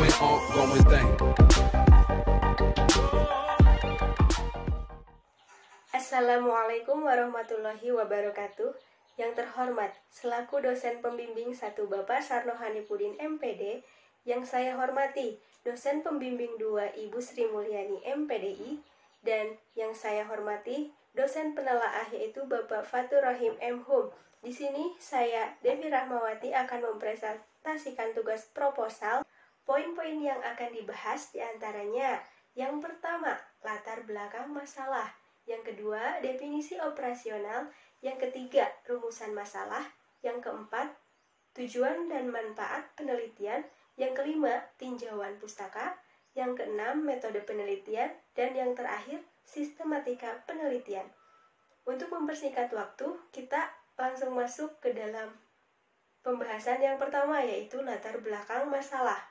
ongoing thing. Assalamualaikum warahmatullahi wabarakatuh. Yang terhormat, selaku dosen pembimbing 1 Bapak Sarno Hanipudin MPD, yang saya hormati dosen pembimbing 2 Ibu Sri Mulyani MPDI, dan yang saya hormati dosen penelaah yaitu Bapak Fatur Rahim M.Hum. Di sini saya Devi Rahmawati akan mempresentasikan tugas proposal. Poin-poin yang akan dibahas diantaranya: yang pertama, latar belakang masalah; yang kedua, definisi operasional; yang ketiga, rumusan masalah; yang keempat, tujuan dan manfaat penelitian; yang kelima, tinjauan pustaka; yang keenam, metode penelitian; dan yang terakhir, sistematika penelitian. Untuk mempersingkat waktu, kita langsung masuk ke dalam pembahasan yang pertama, yaitu latar belakang masalah.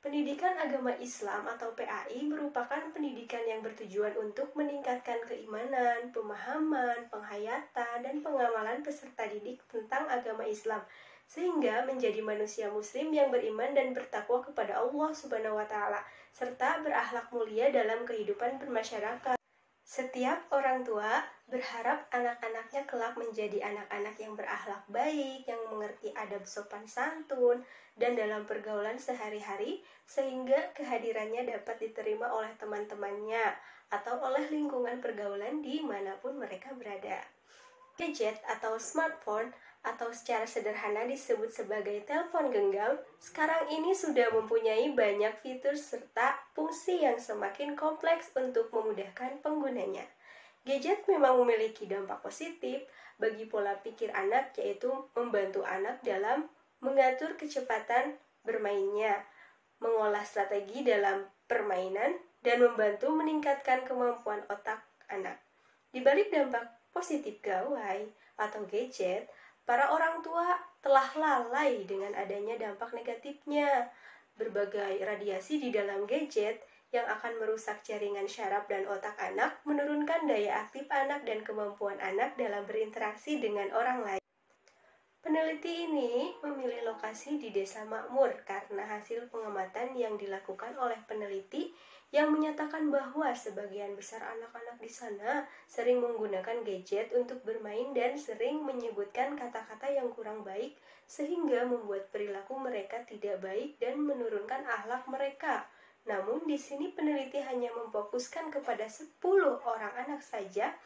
Pendidikan Agama Islam atau PAI merupakan pendidikan yang bertujuan untuk meningkatkan keimanan, pemahaman, penghayatan, dan pengamalan peserta didik tentang agama Islam, sehingga menjadi manusia muslim yang beriman dan bertakwa kepada Allah Subhanahu wa Ta'ala, serta berakhlak mulia dalam kehidupan bermasyarakat. Setiap orang tua berharap anak-anaknya kelak menjadi anak-anak yang berakhlak baik, yang mengerti adab sopan santun, dan dalam pergaulan sehari-hari, sehingga kehadirannya dapat diterima oleh teman-temannya atau oleh lingkungan pergaulan dimanapun mereka berada. Gadget atau smartphone, atau secara sederhana disebut sebagai telepon genggam, sekarang ini sudah mempunyai banyak fitur serta fungsi yang semakin kompleks untuk memudahkan penggunanya. Gadget memang memiliki dampak positif bagi pola pikir anak, yaitu membantu anak dalam mengatur kecepatan bermainnya, mengolah strategi dalam permainan, dan membantu meningkatkan kemampuan otak anak. Di balik dampak positif gawai atau gadget, para orang tua telah lalai dengan adanya dampak negatifnya. Berbagai radiasi di dalam gadget yang akan merusak jaringan syaraf dan otak anak, menurunkan daya aktif anak dan kemampuan anak dalam berinteraksi dengan orang lain. Peneliti ini memilih lokasi di Desa Makmur karena hasil pengamatan yang dilakukan oleh peneliti yang menyatakan bahwa sebagian besar anak-anak di sana sering menggunakan gadget untuk bermain dan sering menyebutkan kata-kata yang kurang baik, sehingga membuat perilaku mereka tidak baik dan menurunkan akhlak mereka. Namun di sini peneliti hanya memfokuskan kepada 10 orang anak saja.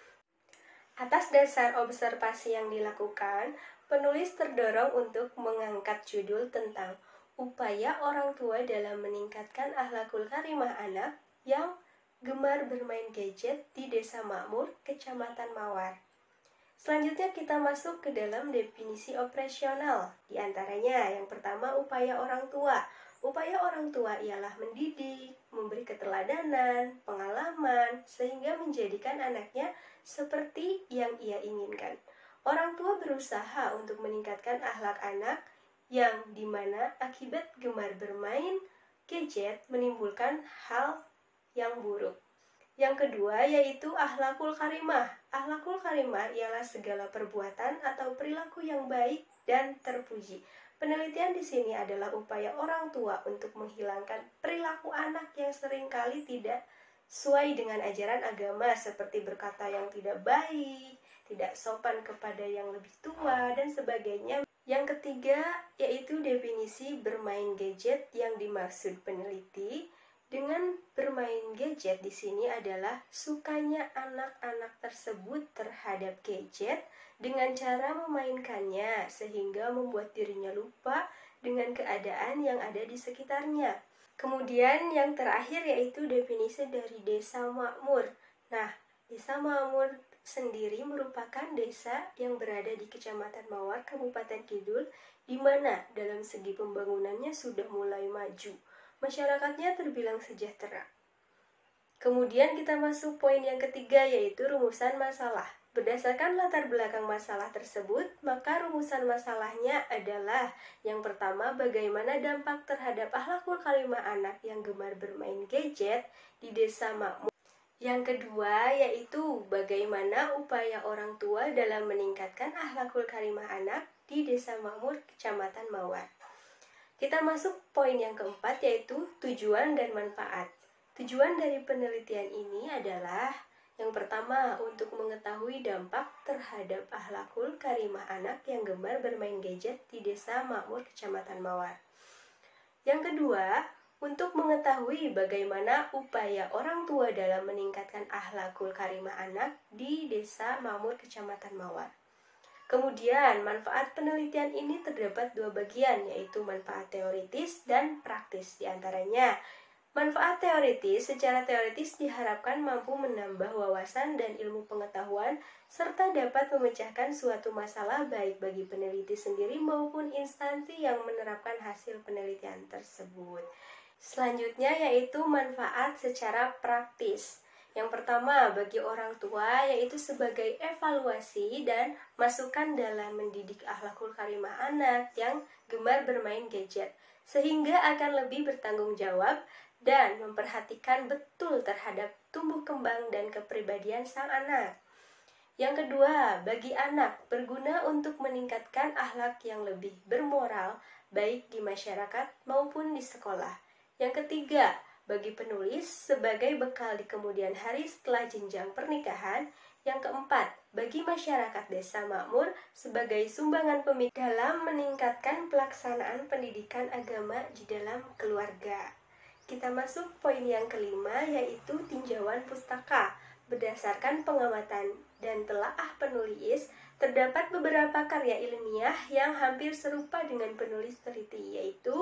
Atas dasar observasi yang dilakukan, penulis terdorong untuk mengangkat judul tentang upaya orang tua dalam meningkatkan akhlakul karimah anak yang gemar bermain gadget di Desa Makmur, Kecamatan Mawar. Selanjutnya kita masuk ke dalam definisi operasional. Di antaranya, yang pertama, upaya orang tua. Upaya orang tua ialah mendidik, memberi keteladanan, pengalaman, sehingga menjadikan anaknya seperti yang ia inginkan. Orang tua berusaha untuk meningkatkan akhlak anak, yang dimana akibat gemar bermain gadget menimbulkan hal yang buruk. Yang kedua yaitu akhlakul karimah. Akhlakul karimah ialah segala perbuatan atau perilaku yang baik dan terpuji. Penelitian di sini adalah upaya orang tua untuk menghilangkan perilaku anak yang seringkali tidak sesuai dengan ajaran agama, seperti berkata yang tidak baik, tidak sopan kepada yang lebih tua, dan sebagainya. Yang ketiga yaitu definisi bermain gadget yang dimaksud peneliti. Dengan bermain gadget di sini adalah sukanya anak-anak tersebut terhadap gadget dengan cara memainkannya sehingga membuat dirinya lupa dengan keadaan yang ada di sekitarnya. Kemudian yang terakhir yaitu definisi dari Desa Makmur. Nah, Desa Makmur sendiri merupakan desa yang berada di Kecamatan Mawar, Kabupaten Kidul, di mana dalam segi pembangunannya sudah mulai maju. Masyarakatnya terbilang sejahtera. Kemudian kita masuk poin yang ketiga yaitu rumusan masalah. Berdasarkan latar belakang masalah tersebut, maka rumusan masalahnya adalah: yang pertama, bagaimana dampak terhadap akhlakul karimah anak yang gemar bermain gadget di Desa Makmur. Yang kedua yaitu bagaimana upaya orang tua dalam meningkatkan akhlakul karimah anak di Desa Makmur, Kecamatan Mawar. Kita masuk poin yang keempat, yaitu tujuan dan manfaat. Tujuan dari penelitian ini adalah yang pertama, untuk mengetahui dampak terhadap akhlakul karimah anak yang gemar bermain gadget di Desa Makmur, Kecamatan Mawar. Yang kedua, untuk mengetahui bagaimana upaya orang tua dalam meningkatkan akhlakul karimah anak di Desa Makmur, Kecamatan Mawar. Kemudian, manfaat penelitian ini terdapat dua bagian, yaitu manfaat teoritis dan praktis. Di antaranya, manfaat teoritis, secara teoritis diharapkan mampu menambah wawasan dan ilmu pengetahuan, serta dapat memecahkan suatu masalah baik bagi peneliti sendiri maupun instansi yang menerapkan hasil penelitian tersebut. Selanjutnya yaitu manfaat secara praktis. Yang pertama, bagi orang tua, yaitu sebagai evaluasi dan masukan dalam mendidik akhlakul karimah anak yang gemar bermain gadget, sehingga akan lebih bertanggung jawab dan memperhatikan betul terhadap tumbuh kembang dan kepribadian sang anak. Yang kedua, bagi anak, berguna untuk meningkatkan akhlak yang lebih bermoral, baik di masyarakat maupun di sekolah. Yang ketiga, bagi penulis sebagai bekal di kemudian hari setelah jenjang pernikahan. Yang keempat, bagi masyarakat Desa Makmur sebagai sumbangan pemikiran dalam meningkatkan pelaksanaan pendidikan agama di dalam keluarga. Kita masuk poin yang kelima, yaitu tinjauan pustaka. Berdasarkan pengamatan dan telaah penulis, terdapat beberapa karya ilmiah yang hampir serupa dengan penulis teliti, yaitu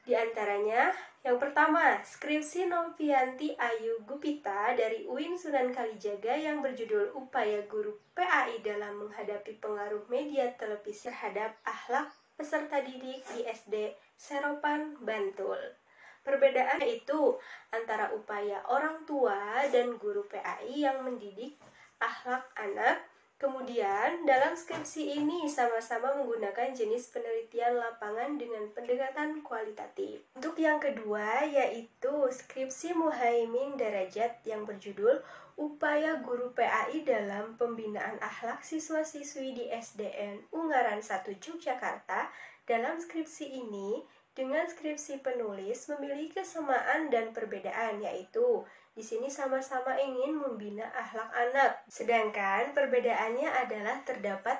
di antaranya, yang pertama, skripsi Novianti Ayu Gupita dari UIN Sunan Kalijaga yang berjudul Upaya Guru PAI dalam Menghadapi Pengaruh Media Televisi Terhadap Akhlak Peserta Didik di SD Seropan, Bantul. Perbedaan itu antara upaya orang tua dan guru PAI yang mendidik akhlak anak. Kemudian, dalam skripsi ini sama-sama menggunakan jenis penelitian lapangan dengan pendekatan kualitatif. Untuk yang kedua, yaitu skripsi Muhaimin Darajat yang berjudul Upaya Guru PAI dalam Pembinaan Akhlak Siswa-Siswi di SDN Ungaran 1 Yogyakarta. Dalam skripsi ini, dengan skripsi penulis memiliki kesamaan dan perbedaan, yaitu di sini sama-sama ingin membina akhlak anak. Sedangkan perbedaannya adalah terdapat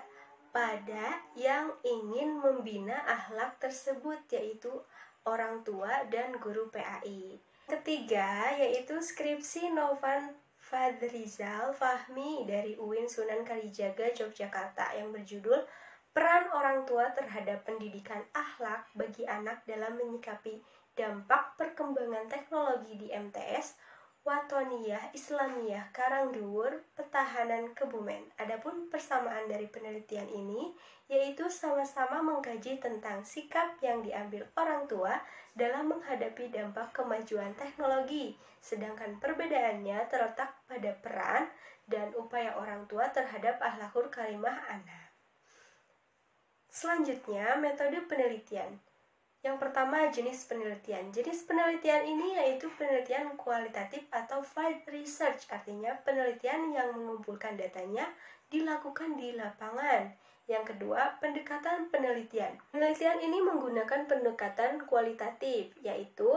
pada yang ingin membina akhlak tersebut, yaitu orang tua dan guru PAI. Ketiga, yaitu skripsi Novan Fadrizal Fahmi dari UIN Sunan Kalijaga, Yogyakarta yang berjudul Peran Orang Tua Terhadap Pendidikan Akhlak bagi Anak dalam Menyikapi Dampak Perkembangan Teknologi di MTS Watoniyah Islamiyah Karangduwur, Petahanan, Kebumen. Adapun persamaan dari penelitian ini yaitu sama-sama mengkaji tentang sikap yang diambil orang tua dalam menghadapi dampak kemajuan teknologi, sedangkan perbedaannya terletak pada peran dan upaya orang tua terhadap akhlakul karimah anak. Selanjutnya, metode penelitian. Yang pertama, jenis penelitian. Jenis penelitian ini yaitu penelitian kualitatif atau field research, artinya penelitian yang mengumpulkan datanya dilakukan di lapangan. Yang kedua, pendekatan penelitian. Penelitian ini menggunakan pendekatan kualitatif, yaitu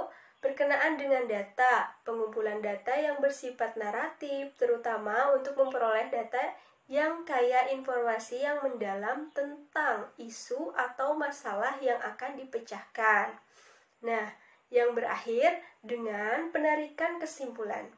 berkenaan dengan data, pengumpulan data yang bersifat naratif, terutama untuk memperoleh data yang kaya informasi yang mendalam tentang isu atau masalah yang akan dipecahkan. Nah, yang berakhir dengan penarikan kesimpulan.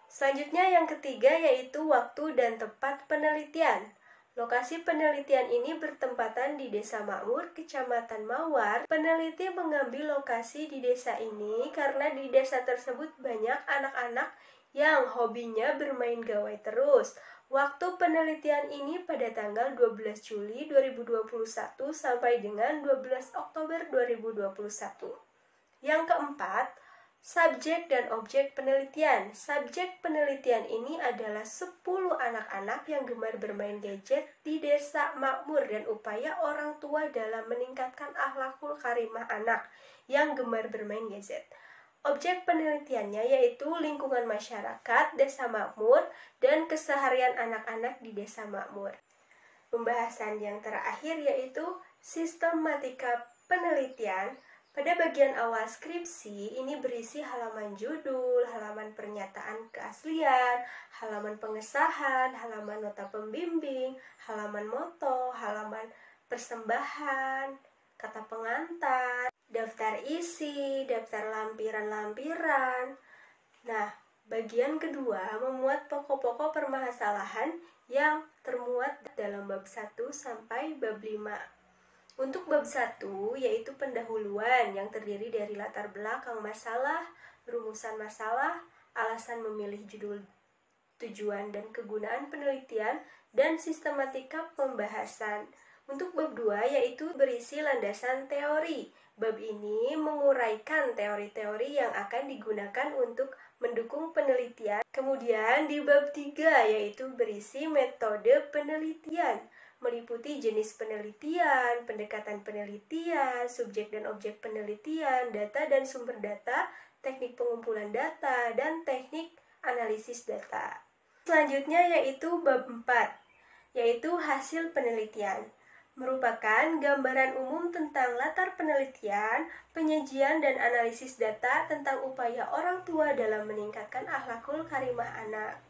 Selanjutnya yang ketiga yaitu waktu dan tempat penelitian. Lokasi penelitian ini bertempatan di Desa Makmur, Kecamatan Mawar. Peneliti mengambil lokasi di desa ini karena di desa tersebut banyak anak-anak yang hobinya bermain gawai terus. Waktu penelitian ini pada tanggal 12 Juli 2021 sampai dengan 12 Oktober 2021. Yang keempat, subjek dan objek penelitian. Subjek penelitian ini adalah 10 anak-anak yang gemar bermain gadget di Desa Makmur dan upaya orang tua dalam meningkatkan akhlakul karimah anak yang gemar bermain gadget. Objek penelitiannya yaitu lingkungan masyarakat Desa Makmur dan keseharian anak-anak di Desa Makmur. Pembahasan yang terakhir yaitu sistematika penelitian. Pada bagian awal skripsi, ini berisi halaman judul, halaman pernyataan keaslian, halaman pengesahan, halaman nota pembimbing, halaman moto, halaman persembahan, kata pengantar, daftar isi, daftar lampiran-lampiran. Nah, bagian kedua memuat pokok-pokok permasalahan yang termuat dalam bab 1 sampai bab 5. Untuk bab 1, yaitu pendahuluan yang terdiri dari latar belakang masalah, rumusan masalah, alasan memilih judul, tujuan dan kegunaan penelitian, dan sistematika pembahasan. Untuk bab 2, yaitu berisi landasan teori. Bab ini menguraikan teori-teori yang akan digunakan untuk mendukung penelitian. Kemudian di bab 3, yaitu berisi metode penelitian, meliputi jenis penelitian, pendekatan penelitian, subjek dan objek penelitian, data dan sumber data, teknik pengumpulan data, dan teknik analisis data. Selanjutnya yaitu bab 4, yaitu hasil penelitian. Merupakan gambaran umum tentang latar penelitian, penyajian dan analisis data tentang upaya orang tua dalam meningkatkan akhlakul karimah anak.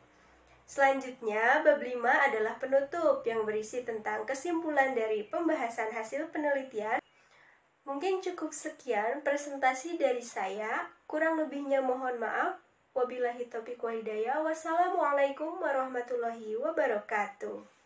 Selanjutnya, bab 5 adalah penutup yang berisi tentang kesimpulan dari pembahasan hasil penelitian. Mungkin cukup sekian presentasi dari saya, kurang lebihnya mohon maaf. Wabillahi taufiq wal hidayah. Wassalamualaikum warahmatullahi wabarakatuh.